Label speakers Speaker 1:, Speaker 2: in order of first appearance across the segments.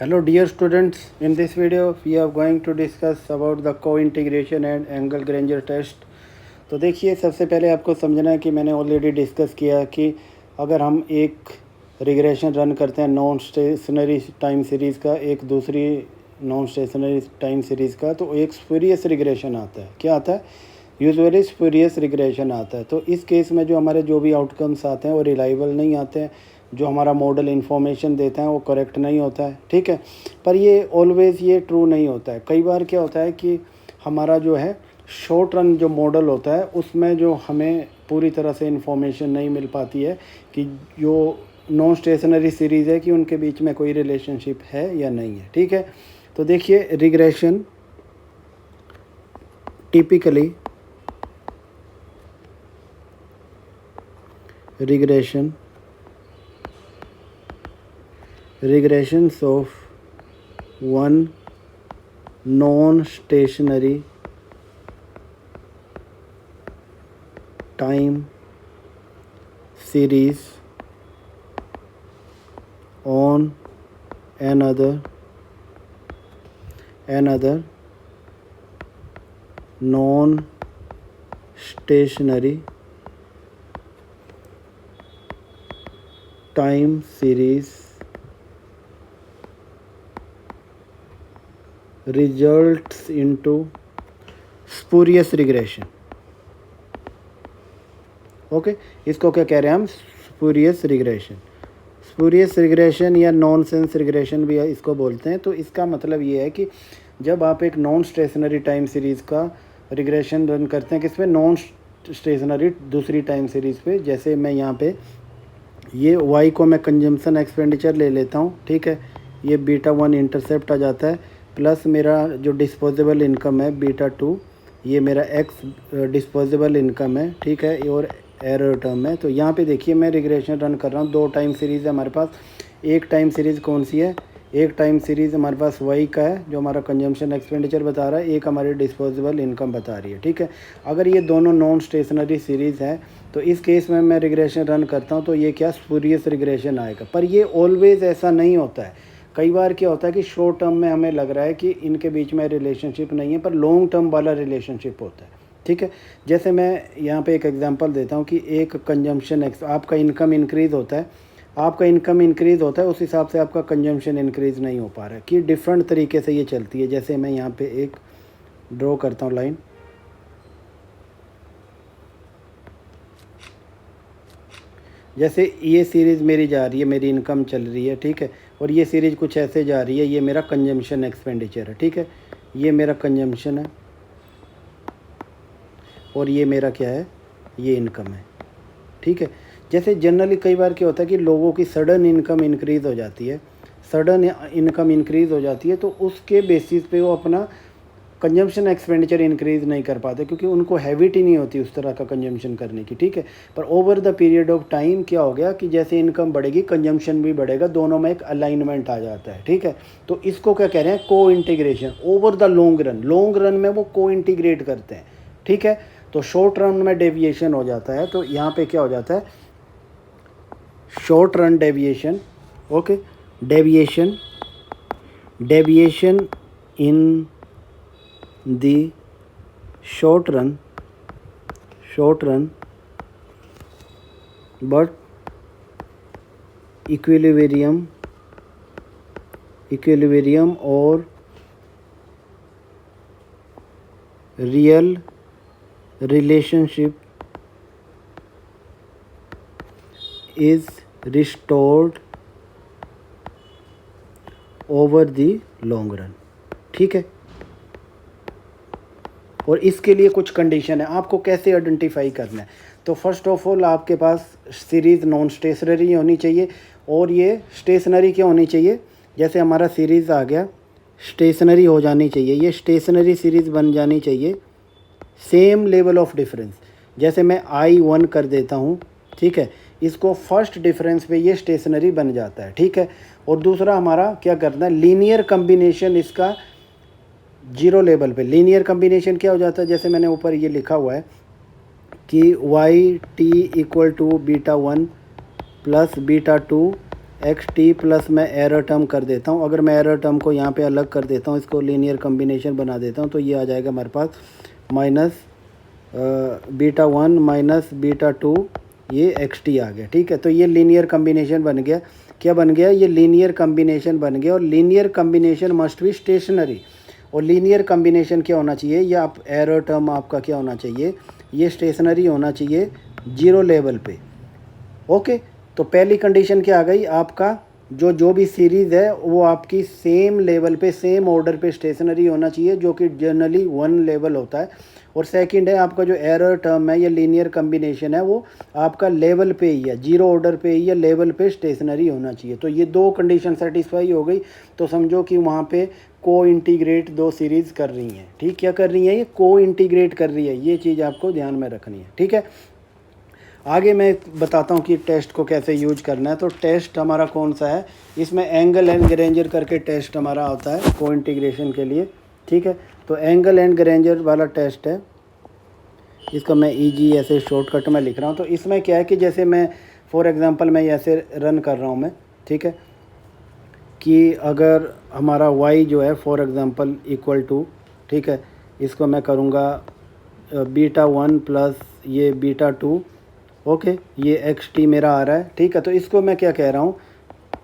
Speaker 1: Hello dear students, in this video we are going to discuss about the co-integration and angle Granger test। तो देखिए, सबसे पहले आपको समझना है कि मैंने ऑलरेडी डिस्कस किया कि अगर हम एक रिग्रेशन रन करते हैं नॉन स्टेशनरी टाइम सीरीज़ का एक दूसरी नॉन स्टेशनरी टाइम सीरीज़ का, तो एक स्पूरियस रिग्रेशन आता है। क्या आता है? यूजुअली स्पूरियस रिग्रेशन आता है। तो इस केस में जो हमारे जो भी आउटकम्स आते हैं वो रिलायबल नहीं आते हैं, जो हमारा मॉडल इन्फॉर्मेशन देता है वो करेक्ट नहीं होता है, ठीक है। पर ये ऑलवेज़ ये ट्रू नहीं होता है। कई बार क्या होता है कि हमारा जो है शॉर्ट रन जो मॉडल होता है उसमें जो हमें पूरी तरह से इन्फॉर्मेशन नहीं मिल पाती है कि जो नॉन स्टेशनरी सीरीज़ है कि उनके बीच में कोई रिलेशनशिप है या नहीं है, ठीक है। तो देखिए, regression typically regressions of one non-stationary time series on another non-stationary time series results into spurious regression। Okay, इसको क्या कह रहे हैं हम? स्पूरियस रिग्रेशन या नॉनसेंस रिग्रेशन भी इसको बोलते हैं। तो इसका मतलब ये है कि जब आप एक नॉन स्टेशनरी टाइम सीरीज़ का रिग्रेशन रन करते हैं, किसमें? नॉन स्टेशनरी दूसरी टाइम सीरीज़ पे। जैसे मैं यहाँ पे ये y को मैं कंजम्पशन एक्सपेंडिचर ले लेता हूँ, ठीक है। ये β1 इंटरसेप्ट आ जाता है, प्लस मेरा जो डिस्पोजेबल इनकम है β2, ये मेरा x डिस्पोजेबल इनकम है, ठीक है, और एरर टर्म है। तो यहाँ पे देखिए मैं रिग्रेशन रन कर रहा हूँ। दो टाइम सीरीज़ है हमारे पास। एक टाइम सीरीज़ कौन सी है? एक टाइम सीरीज़ हमारे पास y का है जो हमारा कंजम्पशन एक्सपेंडिचर बता रहा है, एक हमारी डिस्पोजेबल इनकम बता रही है, ठीक है। अगर ये दोनों नॉन स्टेशनरी सीरीज़ है तो इस केस में मैं रिग्रेशन रन करता हूँ तो ये क्या? स्पूरियस रिग्रेशन आएगा। पर ये ऑलवेज़ ऐसा नहीं होता है। कई बार क्या होता है कि शॉर्ट टर्म में हमें लग रहा है कि इनके बीच में रिलेशनशिप नहीं है, पर लॉन्ग टर्म वाला रिलेशनशिप होता है, ठीक है। जैसे मैं यहाँ पे एक एग्जांपल देता हूँ कि एक कंजम्पशन आपका इनकम इंक्रीज़ होता है, उस हिसाब से आपका कंजम्पशन इंक्रीज़ नहीं हो पा रहा है, कि डिफरेंट तरीके से ये चलती है। जैसे मैं यहाँ पे एक ड्रॉ करता हूँ लाइन, जैसे ये सीरीज़ मेरी जा रही है, मेरी इनकम चल रही है, ठीक है, और ये सीरीज़ कुछ ऐसे जा रही है। ये मेरा कंजम्पशन एक्सपेंडिचर है, ठीक है, ये मेरा कंजम्पशन है और ये मेरा क्या है? ये इनकम है, ठीक है। जैसे जनरली कई बार क्या होता है कि लोगों की सडन इनकम इंक्रीज़ हो जाती है, तो उसके बेसिस पे वो अपना कंजम्पशन एक्सपेंडिचर इंक्रीज़ नहीं कर पाते, क्योंकि उनको हैबिट ही नहीं होती उस तरह का कंजम्पशन करने की, ठीक है। पर over the period of time क्या हो गया कि जैसे इनकम बढ़ेगी कंजम्पशन भी बढ़ेगा, दोनों में एक अलाइनमेंट आ जाता है, ठीक है। तो इसको क्या कह रहे हैं? को integration. Over the long run में वो को इंटीग्रेट करते हैं, ठीक है। तो शॉर्ट रन में डेविएशन हो जाता है। तो यहाँ पे क्या हो जाता है? Short run deviation, okay, deviation in the short run but equilibrium or real relationship is restored over the long run, ठीक है। और इसके लिए कुछ कंडीशन है। आपको कैसे आइडेंटिफाई करना है? तो फर्स्ट ऑफ ऑल आपके पास सीरीज़ नॉन स्टेशनरी होनी चाहिए और ये स्टेशनरी क्या होनी चाहिए? जैसे हमारा सीरीज़ आ गया, स्टेशनरी हो जानी चाहिए, ये स्टेशनरी सीरीज़ बन जानी चाहिए। सेम लेवल ऑफ डिफरेंस, जैसे मैं I1 कर देता हूँ, ठीक है, इसको फर्स्ट डिफरेंस पे ये स्टेशनरी बन जाता है, ठीक है। और दूसरा हमारा क्या करना है? लीनियर कम्बिनेशन इसका जीरो लेवल पे। लीनियर कम्बिनेशन क्या हो जाता है? जैसे मैंने ऊपर ये लिखा हुआ है कि y t equal to β1 plus β2 X T plus मैं एरर टर्म कर देता हूँ। अगर मैं एरर टर्म को यहाँ पे अलग कर देता हूँ, इसको लीनियर कम्बिनेशन बना देता हूँ, तो ये आ जाएगा हमारे पास माइनस बीटा 1 माइनस बीटा 2, ये एक्स टी आ गया। ठीक है, तो ये लीनियर कम्बिनेशन बन गया। क्या बन गया? ये लीनियर कम्बिनेशन बन गया। और linear combination must be stationary. और लीनियर कम्बिनेशन क्या होना चाहिए? ये आप एरर टर्म आपका क्या होना चाहिए? ये स्टेशनरी होना चाहिए 0 लेवल पे। ओके, तो पहली कंडीशन क्या आ गई? आपका जो भी सीरीज़ है वो आपकी सेम लेवल पे, सेम ऑर्डर पे स्टेशनरी होना चाहिए, जो कि जनरली 1 लेवल होता है। और सेकंड है आपका जो एरर टर्म है या लीनियर कम्बिनेशन है, वो आपका लेवल पे ही है, 0 ऑर्डर पे ही या लेवल पे स्टेशनरी होना चाहिए। तो ये 2 कंडीशन सेटिस्फाई हो गई, तो समझो कि वहाँ पे को इंटीग्रेट 2 सीरीज़ कर रही हैं। ठीक, क्या कर रही है? ये को इंटीग्रेट कर रही है। ये चीज़ आपको ध्यान में रखनी है। ठीक है, आगे मैं बताता हूँ कि टेस्ट को कैसे यूज करना है। तो टेस्ट हमारा कौन सा है? इसमें एंगल एंड ग्रेंजर करके टेस्ट हमारा आता है को इंटीग्रेशन के लिए। ठीक है, तो एंगल एंड ग्रेंजर वाला टेस्ट है, इसको मैं ईजी ऐसे शॉर्टकट में लिख रहा हूँ। तो इसमें क्या है कि जैसे मैं फॉर एग्जांपल मैं ऐसे रन कर रहा हूँ मैं, ठीक है, कि अगर हमारा y जो है फॉर एग्जांपल इक्वल टू, ठीक है, इसको मैं करूँगा बीटा 1 प्लस ये बीटा 2। ओके, ये एक्स टी मेरा आ रहा है। ठीक है, तो इसको मैं क्या कह रहा हूँ?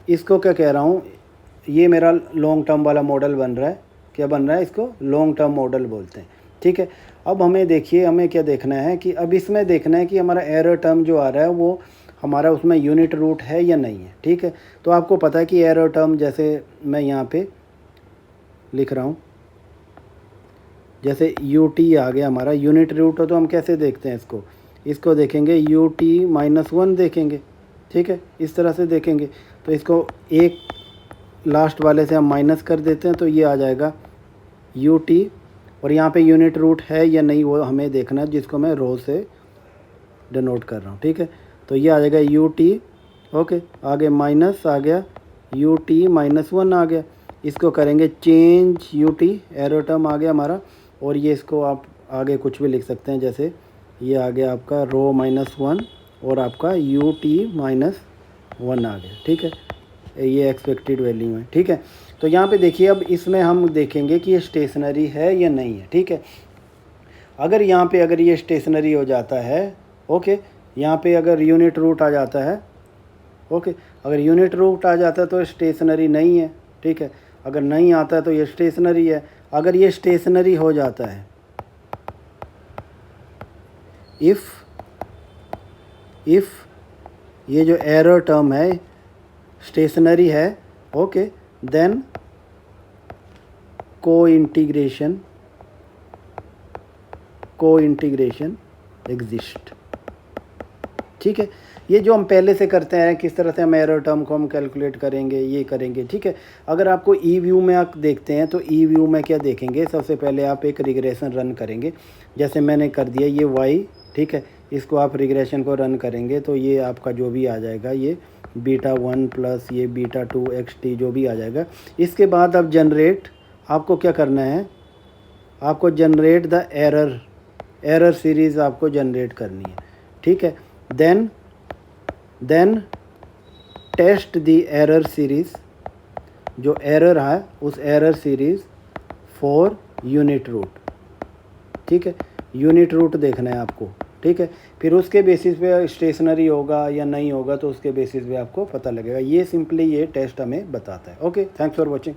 Speaker 1: इसको क्या कह रहा हूँ? ये मेरा लॉन्ग टर्म वाला मॉडल बन रहा है। क्या बन रहा है? इसको लॉन्ग टर्म मॉडल बोलते हैं। ठीक है, अब हमें देखिए, हमें क्या देखना है कि अब इसमें देखना है कि हमारा एरर टर्म जो आ रहा है वो हमारा उसमें यूनिट रूट है या नहीं है। ठीक है, तो आपको पता है कि एरर टर्म, जैसे मैं यहाँ पे लिख रहा हूँ, जैसे यू टी आ गया हमारा, यूनिट रूट हो तो हम कैसे देखते हैं इसको देखेंगे यू टी माइनस 1 देखेंगे। ठीक है, इस तरह से देखेंगे। तो इसको एक लास्ट वाले से हम माइनस कर देते हैं, तो ये आ जाएगा यू टी। और यहाँ पे यूनिट रूट है या नहीं वो हमें देखना है, जिसको मैं रो से डिनोट कर रहा हूँ। ठीक है, तो ये आ जाएगा यू टी। ओके, आगे माइनस आ गया, यू टी माइनस 1 आ गया। इसको करेंगे change U T, error term आ गया हमारा। और ये इसको आप आगे कुछ भी लिख सकते हैं, जैसे ये आ गया आपका रो माइनस 1 और आपका यू टी माइनस 1 आ गया। ठीक है, ये एक्सपेक्टेड वैल्यू है। ठीक है, तो यहाँ पे देखिए, अब इसमें हम देखेंगे कि ये स्टेशनरी है या नहीं है। ठीक है, अगर यहाँ पे अगर ये स्टेशनरी हो जाता है, ओके, यहाँ पे अगर यूनिट रूट आ जाता है, ओके, अगर यूनिट रूट आ जाता है तो स्टेशनरी नहीं है। ठीक है, अगर नहीं आता है तो ये स्टेशनरी है। अगर ये स्टेशनरी हो जाता है, इफ़ ये जो एरर टर्म है स्टेशनरी है, ओके, देन को इंटीग्रेशन एग्जिस्ट। ठीक है, ये जो हम पहले से करते हैं, किस तरह से हम एरर टर्म को हम कैलकुलेट करेंगे, ये करेंगे। ठीक है, अगर आपको ई व्यू में आप देखते हैं तो ई व्यू में क्या देखेंगे? सबसे पहले आप एक रिग्रेशन रन करेंगे, जैसे मैंने कर दिया ये वाई। ठीक है, इसको आप रिग्रेशन को रन करेंगे तो ये आपका जो भी आ जाएगा, ये बीटा 1 प्लस ये बीटा 2 एक्स टी जो भी आ जाएगा। इसके बाद अब जनरेट, आपको क्या करना है? आपको जनरेट द एरर सीरीज़ आपको जनरेट करनी है। ठीक है, then test the error series, जो एरर है उस error series for unit root. ठीक है, यूनिट रूट देखना है आपको। ठीक है, फिर उसके बेसिस पे स्टेशनरी होगा या नहीं होगा, तो उसके बेसिस पे आपको पता लगेगा। ये सिंपली ये टेस्ट हमें बताता है। Okay, thanks for watching.